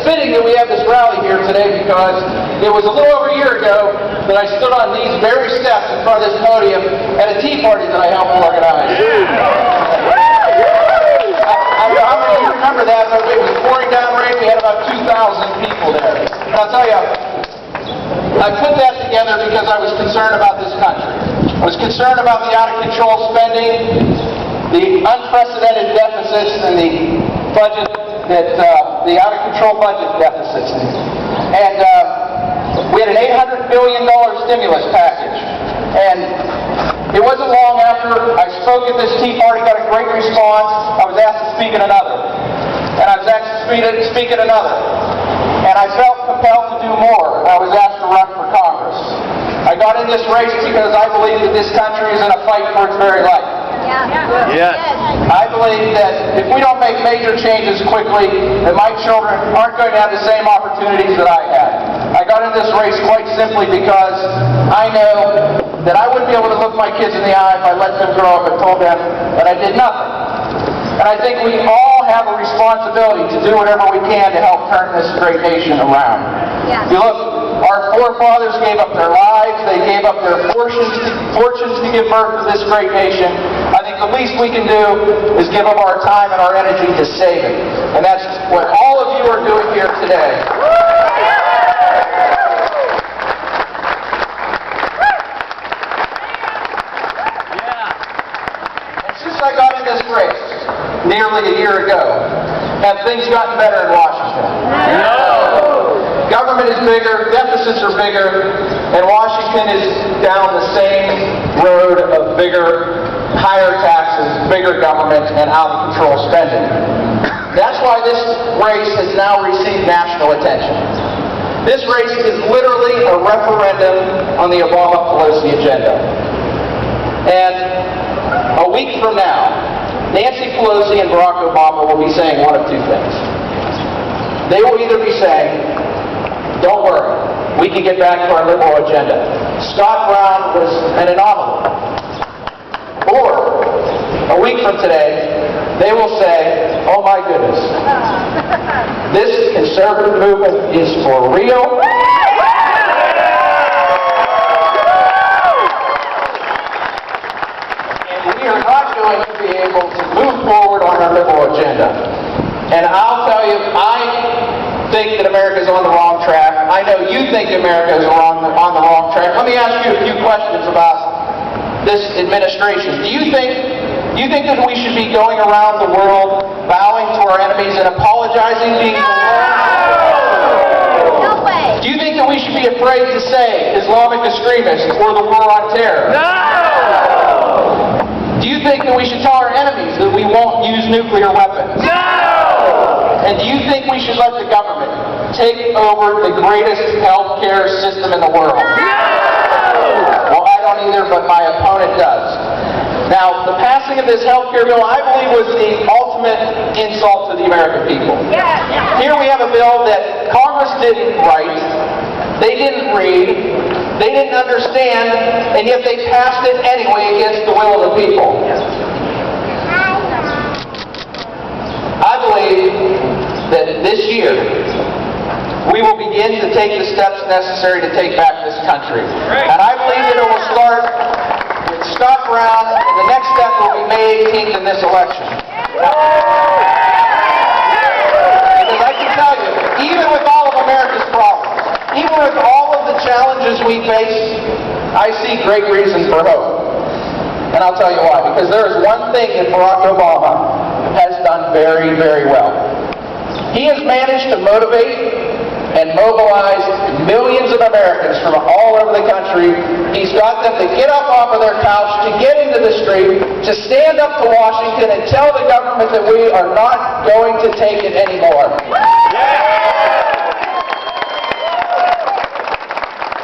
fitting that we have this rally here today because it was a little over a year ago that I stood on these very steps in front of this podium at a tea party that I helped organize. How many of you remember that? It was pouring down rain. We had about 2,000 people there. And I'll tell you, I put that together because I was concerned about this country. I was concerned about the out-of-control spending, the unprecedented deficits, and the budget the out-of-control budget deficits. And we had an $800 billion stimulus package. And it wasn't long after I spoke at this tea party, got a great response. I was asked to speak at another. And I was asked to speak at another. And I felt compelled to do more. I was asked to run for Congress. I got in this race because I believe that this country is in a fight for its very life. Yes. I believe that if we don't make major changes quickly, that my children aren't going to have the same opportunities that I had. I got in this race quite simply because I know that I wouldn't be able to look my kids in the eye if I let them grow up and told them that I did nothing. And I think we all have a responsibility to do whatever we can to help turn this great nation around. Yeah. You look, our forefathers gave up their lives, they gave up their fortunes to give birth to this great nation. I think the least we can do is give up our time and our energy to save it. And that's what all of you are doing here today. And since I got in this race, nearly a year ago, have things gotten better in Washington? No! Government is bigger, deficits are bigger, and Washington is down the same road of bigger, higher taxes, bigger government, and out-of-control spending. That's why this race has now received national attention. This race is literally a referendum on the Obama-Pelosi agenda. And a week from now, Nancy Pelosi and Barack Obama will be saying one of two things. They will either be saying, don't worry, we can get back to our liberal agenda. Scott Brown was an anomaly. Or, a week from today, they will say, oh my goodness, this conservative movement is for real. And we are not going to be able to move forward on our liberal agenda. And I'll tell you, I think that America is on the wrong track. I know you think America is on the wrong track. Let me ask you a few questions about this administration. Do you think that we should be going around the world bowing to our enemies and apologizing, being No way. Do you think that we should be afraid to say Islamic extremists or the war on terror? No! Do you think that we should tell our enemies that we won't use nuclear weapons? No! And do you think we should let the government take over the greatest health care system in the world? No! Well, I don't either, but my opponent does. Now, the passing of this health care bill, I believe, was the ultimate insult to the American people. Here we have a bill that Congress didn't write, they didn't read, they didn't understand, and yet they passed it anyway against the will of the people. I believe that this year we will begin to take the steps necessary to take back this country. And I believe that it will start with Scott Brown, and the next step will be May 18th in this election. Because I can tell you, even with all of America's problems, even with all of the challenges we face, I see great reason for hope. And I'll tell you why. Because there is one thing that Barack Obama has done very, very well. He has managed to motivate and mobilize millions of Americans from all over the country. He's got them to get up off of their couch, to get into the street, to stand up to Washington and tell the government that we are not going to take it anymore. Yeah.